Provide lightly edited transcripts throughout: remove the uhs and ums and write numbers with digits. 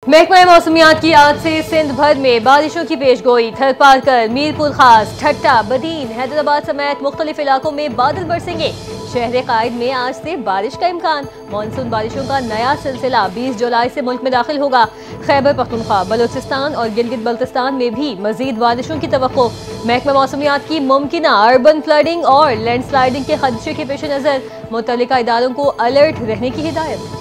महकमा मौसमियात की आज से सिंध भर में बारिशों की पेशगोई। थरपारकर, मीरपुर खास, ठट्टा, बदीन, हैदराबाद समेत मुख्तलिफ इलाकों में बादल बरसेंगे। शहर कायद में आज से बारिश का इम्कान। मानसून बारिशों का नया सिलसिला 20 जुलाई से मुल्क में दाखिल होगा। खैबर पख्तूनख्वा, बलोचिस्तान और गिलगित बल्तिस्तान में भी मजीद बारिशों की तवक्को। महकमा मौसमियात की मुमकिना अर्बन फ्लडिंग और लैंडस्लाइडिंग के खदशे के पेश नज़र मुतल्लिका इदारों को अलर्ट रहने की हिदायत।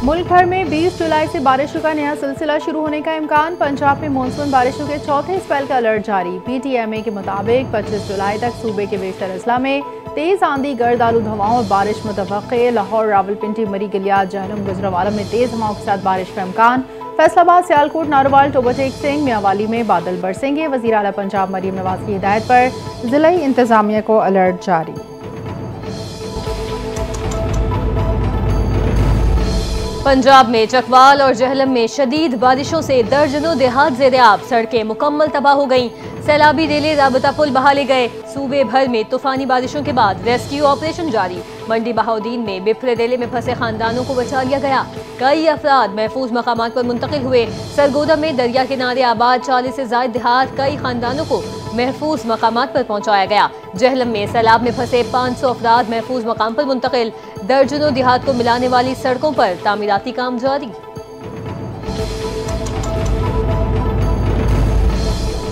मुल्क भर में 20 जुलाई से बारिशों का नया सिलसिला शुरू होने का इम्कान। पंजाब में मानसून बारिशों के चौथे स्पेल का अलर्ट जारी। PTMA के मुताबिक 25 जुलाई तक सूबे के बेशतर अजला में तेज आंधी, गर्द आलूद हवाओं और बारिश मुतवक्के। लाहौर, रावलपिंडी, मरी गलियात, जहलम, गुजरावाला में तेज हवाओं के साथ बारिश का इम्कान। फैसलाबाद, सियालकोट, नारोवाल, टोबा टेक सिंह, मियांवाली में बादल बरसेंगे। वज़ीर आला पंजाब मरीम नवाज की हिदायत पर जिला इंतजामिया को अलर्ट जारी। पंजाब में चकवाल और जहलम में शदीद बारिशों से दर्जनों देहात ज़ेर-ए-आब। सड़कें मुकम्मल तबाह हो गईं। सैलाबी रेले राबता पुल बहा ले गए। सूबे भर में तूफानी बारिशों के बाद रेस्क्यू ऑपरेशन जारी। मंडी बहाउद्दीन में बिफरे रेले में फंसे खानदानों को बचा लिया गया। कई अफराद महफूज मकामात पर मुंतकिल हुए। सरगोदा में दरिया किनारे आबाद 40 से ज़ायद देहात कई खानदानों को महफूज मकामात पर पहुंचाया गया। जहलम में सैलाब में फंसे 500 अफराद महफूज मकाम पर मुंतकिल। दर्जनों देहात को मिलाने वाली सड़कों पर तामीराती काम जारी।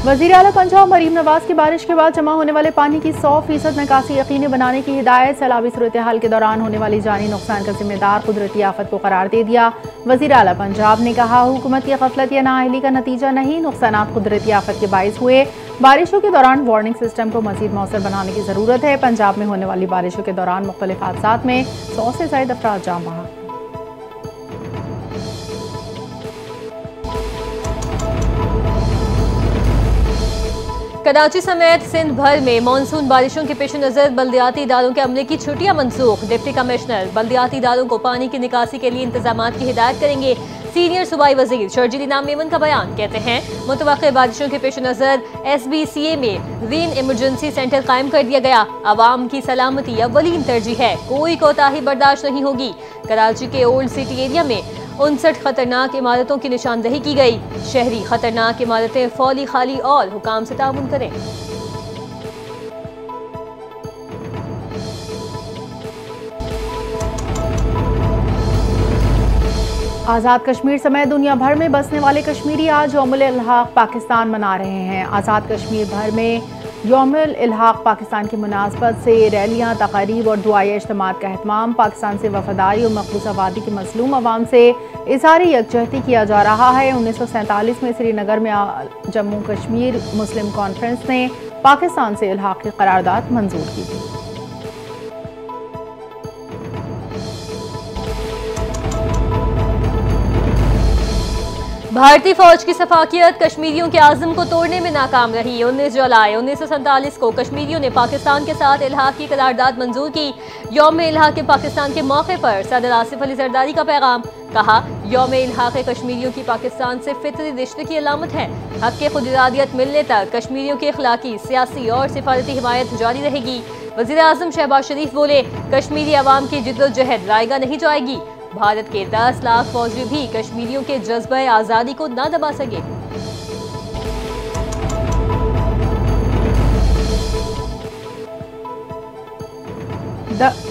वज़ीर आला पंजाब मरीम नवाज की बारिश के बाद जमा होने वाले पानी की 100% निकासी यकीनी बनाने की हिदायत। सैलाबी सूरत हाल के दौरान होने वाली जानी नुकसान का जिम्मेदार कुदरती आफत को करार दे दिया। वज़ीर आला पंजाब ने कहा, हुकूमत की गफलत या नाअहली का नतीजा नहीं, नुकसान कुदरती आफत के बाइस हुए। बारिशों के दौरान वार्निंग सिस्टम को मजीद मौसर बनाने की ज़रूरत है। पंजाब में होने वाली बारिशों के दौरान मुख्तलिफ हादसात में 100 से ज़ायद अफराद जान बहा। कराची समेत सिंध भर में मानसून बारिशों के पेश नज़र बल्दियाती इदारों के अमले की छुट्टियां मनसूख। डिप्टी कमिश्नर बल्दियाती इदारों को पानी की निकासी के लिए इंतजामात की हिदायत करेंगे। सीनियर सूबाई वजीर शर्जील इनाम मेमन का बयान। कहते हैं, मुतवक्के बारिशों के पेश नज़र SBCA में रेन इमरजेंसी सेंटर कायम कर दिया गया। आवाम की सलामती अव्वलीन तरजीह है, कोई कोताही बर्दाश्त नहीं होगी। कराची के ओल्ड सिटी एरिया में 59 खतरनाक इमारतों की निशानदही की गई। शहरी खतरनाक इमारतें फौली खाली और हुकाम से ताउन करें। आज़ाद कश्मीर समेत दुनिया भर में बसने वाले कश्मीरी आज यौमुल इल्हाक पाकिस्तान मना रहे हैं। आज़ाद कश्मीर भर में यौमुल इल्हाक पाकिस्तान की मुनासबत से रैलियाँ, तकारीब और दुआए इज्तिमात का एहतमाम। पाकिस्तान से वफादारी और मखबूस आबादी की मजलूम अवाम से इज़हार यकजहती किया जा रहा है। 1947 में श्रीनगर में जम्मू कश्मीर मुस्लिम कॉन्फ्रेंस ने पाकिस्तान से इल्हाक की करारदाद मंजूर की थी। भारतीय फौज की सफाकियत कश्मीरियों के आज़म को तोड़ने में नाकाम रही। 19 जुलाई 1947 को कश्मीरियों ने पाकिस्तान के साथ इल्हाक की करारदाद मंजूर की। यौम इल्हाक के पाकिस्तान के मौके पर सदर आसिफ अली जरदारी का पैगाम। कहा, यौम इल्हाक कश्मीरियों की पाकिस्तान से फितरी रिश्ते की अलामत है। हक के खुद इरादियत मिलने तक कश्मीरियों की अखलाकी, सियासी और सिफारती हिमायत जारी रहेगी। वज़ीर आज़म शहबाज शरीफ बोले, कश्मीरी अवाम की जिद्दोजहद रायगा नहीं जाएगी। भारत के 10 लाख फौजी भी कश्मीरियों के जज्बे आज़ादी को न दबा सके।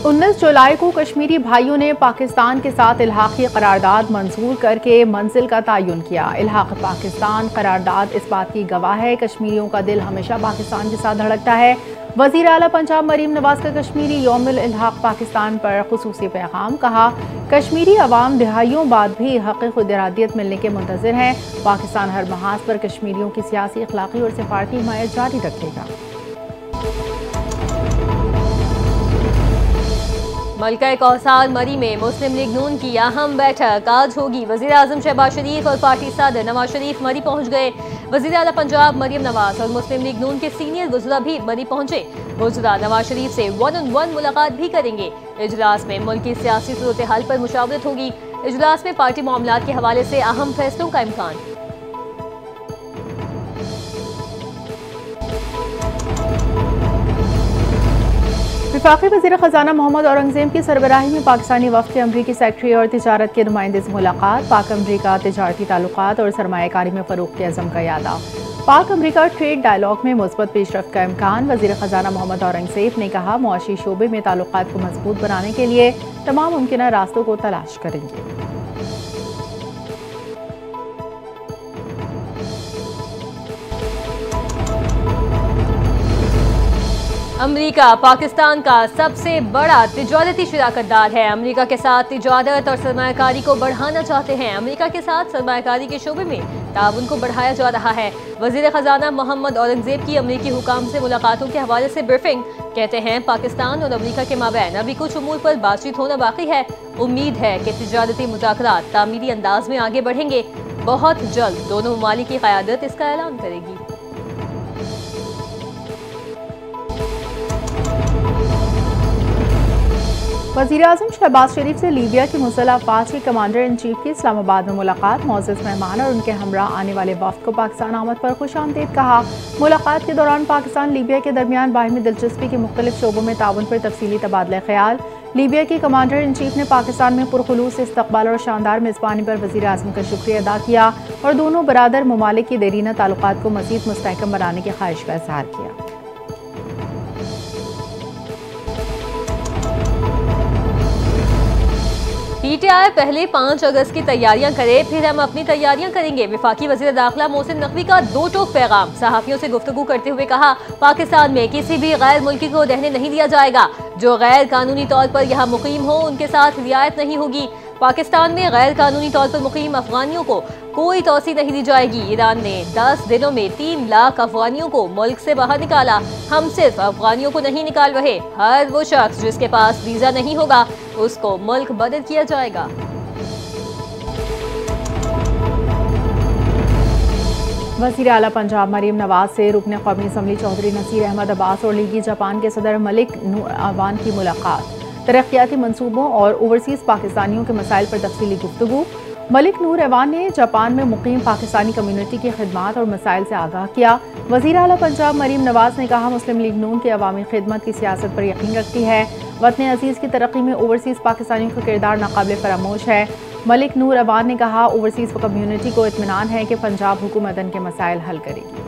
19 जुलाई को कश्मीरी भाइयों ने पाकिस्तान के साथ इल्हाक की करारदाद मंजूर करके मंजिल का तयन किया। इल्हाक पाकिस्तान करारदाद इस बात की गवाह है, कश्मीरियों का दिल हमेशा पाकिस्तान के साथ धड़कता है। वज़ीर आला पंजाब मरीम नवाज का कश्मीरी यौमुल इल्हाक पाकिस्तान पर खुसूसी पैगाम। कहा, कश्मीरी अवाम दिहाइयों बाद भी हक़ खुद इरादियत मिलने के मुंतज़िर हैं। पाकिस्तान हर महाज पर कश्मीरियों की सियासी, अखलाकी और सिफारती हिमायत जारी रखेगा। मलका कौसार मरी में मुस्लिम लीग नून की अहम बैठक आज होगी। वज़ीर आज़म शहबाज शरीफ और पार्टी सदर नवाज शरीफ मरी पहुंच गए। वज़ीर आला पंजाब मरीम नवाज और मुस्लिम लीग नून के सीनियर वज़रा भी मरी पहुंचे। वज़रा नवाज शरीफ से 1-on-1 मुलाकात भी करेंगे। इजलास में मुल्क की सियासी सूरत हाल पर मुशावरत होगी। इजलास में पार्टी मामलात के हवाले से अहम फैसलों का इम्कान। वफाकी वज़ीर ख़ज़ाना मोहम्मद औरंगज़ेब की सरबराही में पाकिस्तानी वफ़द के अमरीकी सेक्रेटरी और तिजारत के नुमाइंदे से मुलाकात। पाक अमरीका तिजारती ताल्लुकात और सरमायाकारी में फ़रोग़ के अज़म का यादा। पाक अमरीका ट्रेड डायलॉग में मुस्बत पेशरफ्त का इम्कान। वज़ीर ख़ज़ाना मोहम्मद औरंगज़ेब ने कहा, मुआशी शोबे में ताल्लुकात को मजबूत बनाने के लिए तमाम मुमकिन रास्तों को तलाश करेंगे। अमेरिका पाकिस्तान का सबसे बड़ा तिजारती शराकतदार है। अमेरिका के साथ तिजारत और सरमायाकारी को बढ़ाना चाहते हैं। अमेरिका के साथ सरमायाकारी के शोबे में ताउन को बढ़ाया जा रहा है। वज़ीर ख़ज़ाना मोहम्मद औरंगज़ेब की अमेरिकी हुकाम से मुलाकातों के हवाले से ब्रीफिंग। कहते हैं, पाकिस्तान और अमेरिका के माबैन अभी कुछ उमूर पर बातचीत होना बाकी है। उम्मीद है कि तिजारती मुज़ाकरात तामीरी अंदाज में आगे बढ़ेंगे। बहुत जल्द दोनों ममालिक की क़यादत इसका ऐलान करेगी। वज़ीर-ए-आज़म शहबाज शरीफ से लीबिया की मुसल्लह अफ़वाज के कमांडर इन चीफ की इस्लामाबाद में मुलाकात। मौजूद मेहमान और उनके हमरा आने वाले वफ़द को पाकिस्तान आमद पर खुशामदीद कहा। मुलाकात के दौरान पाकिस्तान लीबिया के दरमियान बाहिमी दिलचस्पी के मुख्तलिफ शोबों में ताउन पर तफसीली तबादला ख्याल। लीबिया के कमांडर इन चीफ ने पाकिस्तान में पुरखुलूस इस्तकबाल और शानदार मेज़बानी पर वज़ीर-ए-आज़म का शुक्रिया अदा किया और दोनों बरादर ममालिक की देरीना ताल्लुकात को मज़ीद मुस्तहकम बनाने की ख्वाहिश का इज़हार किया। PTI पहले 5 अगस्त की तैयारियां करे, फिर हम अपनी तैयारियां करेंगे। वफाकी वज़ीर दाखिला मोहसिन नकवी का दो टोक पैगाम। सहाफ़ियों से गुफ्तगू करते हुए कहा, पाकिस्तान में किसी भी गैर मुल्की को रहने नहीं दिया जाएगा। जो गैर कानूनी तौर पर यहाँ मुकीम हो उनके साथ रियायत नहीं होगी। पाकिस्तान में गैर कानूनी तौर पर मुकीम अफगानियों को कोई तौसी नहीं दी जाएगी। ईरान ने 10 दिनों में 3 लाख अफगानियों को मुल्क से बाहर निकाला। हम सिर्फ अफगानियों को नहीं निकाल रहे, हर वो शख्स जिसके पास वीजा नहीं होगा उसको मुल्क बदल किया जाएगा। वज़ीर आला पंजाब मरीम नवाज से रुकन कौमी असम्बली चौधरी नसीर अहमद अब्बास और लीगी जापान के सदर मलिक नूर अवान की मुलाकात। तरक्याती मनसूबों और ओवरसीज़ पाकिस्तानियों के मसाइल पर तफसीली गुफ्तगू। मलिक नूर अवान ने जापान में मुकीम पाकिस्तानी कम्यूनिटी की खिदमात और मसाइल से आगाह किया। वज़ीर आला पंजाब मरीम नवाज ने कहा, मुस्लिम लीग नून की अवामी खिदमत की सियासत पर यकीन रखती है। वतन अजीज़ की तरक्की में ओवरसीज़ पाकिस्तानियों का किरदार नाकाबिल फरामोश है। मलिक नूर अवान ने कहा, ओवरसीज़ कम्यूनिटी को इत्मीनान है कि पंजाब हुकूमत इनके मसाइल हल करेगी।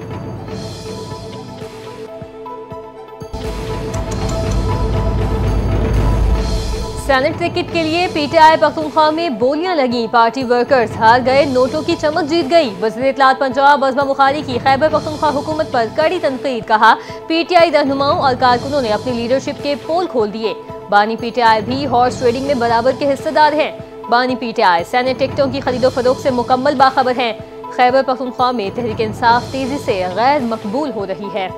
सेनेट टिकट के लिए PTI पख्तूनख्वा में बोलियां लगी। पार्टी वर्कर्स हार गए, नोटों की चमक जीत गई। वज़ीर इत्तलात पंजाब अज़मा बुखारी की खैबर पख्तूनख्वा हुकूमत पर कड़ी तनकीद। कहा, PTI रहनुमाओं और कारकुनों ने अपनी लीडरशिप के पोल खोल दिए। बानी PTI भी हॉर्स ट्रेडिंग में बराबर के हिस्सेदार हैं। बानी PTI सेनेट टिकटों की खरीदो फरोख्त से मुकम्मल बाखबर हैं। खैबर पख्तूनख्वा में तहरीक इंसाफ तेजी से गैर मकबूल हो रही है।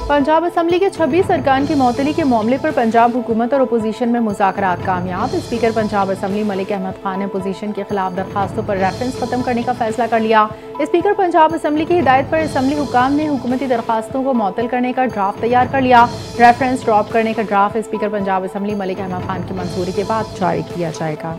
पंजाब असम्बली के 26 अरकान की मौतली के मामले पर पंजाब हुकूमत और अपोजिशन में मुज़ाकरात कामयाब। स्पीकर पंजाब असम्बली मलिक अहमद खान ने अपोजिशन के खिलाफ दरखास्तों पर रेफरेंस खत्म करने का फैसला कर लिया। स्पीकर पंजाब असम्बली की हिदायत पर असम्बली हुकाम ने हुकूमती दरखास्तों को मुअत्तल करने का ड्राफ्ट तैयार कर लिया। रेफरेंस ड्रॉप करने का draft speaker Punjab assembly Malik Ahmad Khan की मंजूरी के बाद जारी किया जाएगा।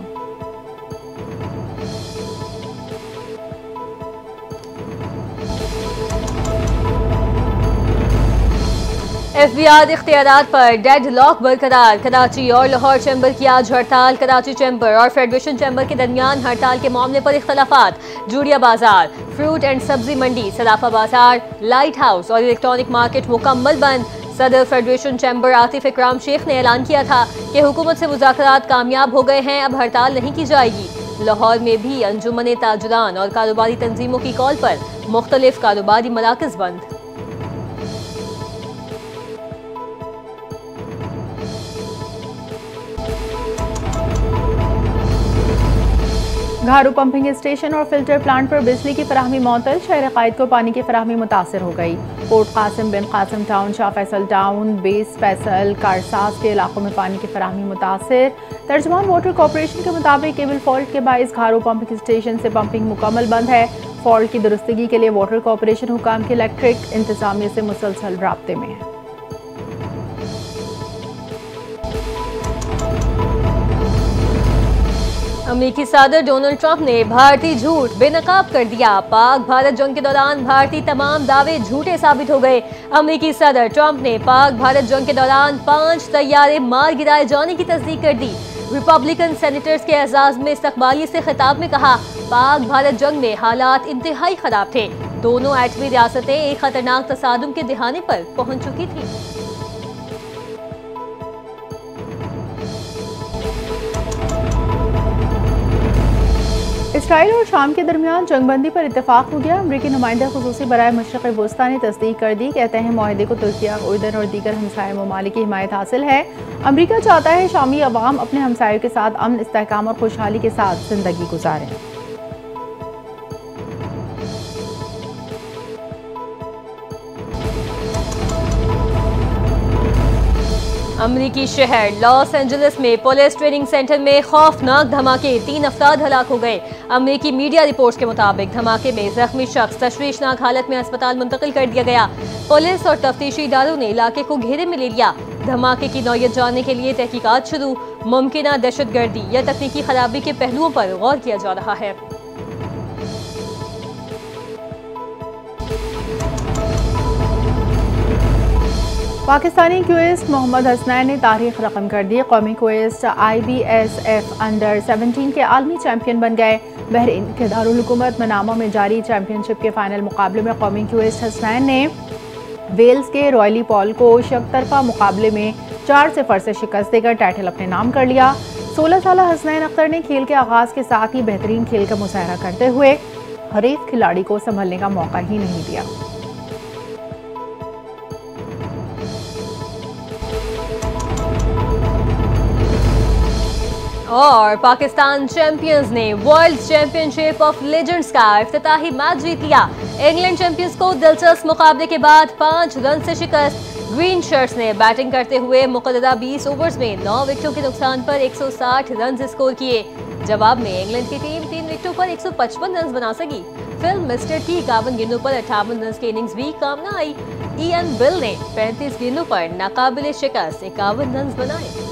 FBI इख्तियारात पर डेड लॉक बरकरार। कराची और लाहौर चैम्बर की आज हड़ताल। कराची चैम्बर और फेडरेशन चैम्बर के दरमियान हड़ताल के मामले पर इख्तलाफात। जूड़िया बाजार, फ्रूट एंड सब्जी मंडी, सराफा बाजार, लाइट हाउस और इलेक्ट्रॉनिक मार्केट मुकम्मल बंद। सदर फेडरेशन चैम्बर आतिफ इकराम शेख ने ऐलान किया था कि हुकूमत से मुज़ाकरात कामयाब हो गए हैं, अब हड़ताल नहीं की जाएगी। लाहौर में भी अंजुमन ताजुरान और कारोबारी तंजीमों की कॉल पर मुख्तलिफ कारोबारी मराकज़ बंद। घारू पंपिंग स्टेशन और फिल्टर प्लांट पर बिजली की फराहमी मुअत्तल। शहर कायद को पानी की फराहमी मुतासर हो गई। कोट Qasim Bin Qasim town, Shah Faisal town, base Faisal, Karsaz के इलाकों में पानी की फराहमी मुतासर। तर्जुमान वाटर कॉरपोरेशन के मुताबिक केबल फॉल्ट के बाइस घारू पंपिंग स्टेशन से पंपिंग मुकम्मल बंद है। फॉल्ट की दुरुस्तगी के लिए वाटर कॉरपोरेशन हुकाम के इलेक्ट्रिक इंतजामिया से मुसलसल राब्ते में है। अमेरिकी सदर डोनाल्ड ट्रंप ने भारतीय झूठ बेनकाब कर दिया। पाक भारत जंग के दौरान भारतीय तमाम दावे झूठे साबित हो गए। अमेरिकी सदर ट्रंप ने पाक भारत जंग के दौरान 5 तैयारे मार गिराए जाने की तस्दीक कर दी। रिपब्लिकन सेनेटर्स के एजाज में इस्तकबाली से खिताब में कहा, पाक भारत जंग में हालात इंतहाई खराब थे। दोनों एटमी रियासतें एक खतरनाक तसादुम के दिहाने पर पहुंच चुकी थी। इसराइल और शाम के दरमियान जंगबंदी पर इत्तेफाक हो गया। अमरीकी नुमाइंदा खुसूसी बराए मशरिक़ वस्ता ने तस्दीक कर दी। कहते हैं माहिदे को तुर्किया, उर्दन और दीगर हमसाया ममालिक की हिमायत हासिल है। अमरीका चाहता है शामी अवाम अपने हमसायों के साथ अमन, इस्तेहकाम और खुशहाली के साथ जिंदगी गुजारें। अमरीकी शहर लॉस एंजलिस में पुलिस ट्रेनिंग सेंटर में खौफनाक धमाके, 3 अफराद हलाक हो गए। अमरीकी मीडिया रिपोर्ट्स के मुताबिक धमाके में जख्मी शख्स तशवीशनाक हालत में अस्पताल मुंतकिल कर दिया गया। पुलिस और तफ्तीशी इदारों ने इलाके को घेरे में ले लिया। धमाके की नौयत जानने के लिए तहकीकात शुरू। मुमकिना दहशतगर्दी या तकनीकी खराबी के पहलुओं पर गौर किया जा रहा है। पाकिस्तानी क्विस्ट मोहम्मद हसनैन ने तारीख रकम कर दी। कौमी क्विस्ट IBSF अंडर 17 के आलमी चैंपियन बन गए। बहरीन के दारुल हुकूमत मनामा में जारी चैंपियनशिप के फाइनल मुकाबले में कौमी क्विस्ट हसनैन ने वेल्स के रॉयली पॉल को शक्तरफा मुकाबले में 4-0 से शिकस्त देकर टाइटल अपने नाम कर लिया। 16 साल हसनैन अख्तर ने खेल के आगाज के साथ ही बेहतरीन खेल का मुजाहरा करते हुए हरीफ खिलाड़ी को संभलने का मौका ही नहीं दिया। और पाकिस्तान चैंपियंस ने वर्ल्ड चैंपियनशिप ऑफ लेजेंड्स का इफ्तिताही मैच जीत लिया। इंग्लैंड चैंपियंस को दिलचस्प मुकाबले के बाद 5 रन से शिकस्त। ग्रीन शर्ट्स ने बैटिंग करते हुए मुकर्ररा 20 ओवर्स में 9 विकेटों के नुकसान पर 160 रन स्कोर किए। जवाब में इंग्लैंड की टीम 3 विकेटों पर 155 रन बना सकी। फिल मिस्टर की 51 गेंदों पर 58 रन की इनिंग्स भी काम न आई। इयन बिल ने 35 गेंदों पर नाकाबिले शिकस्त 51 रन बनाए।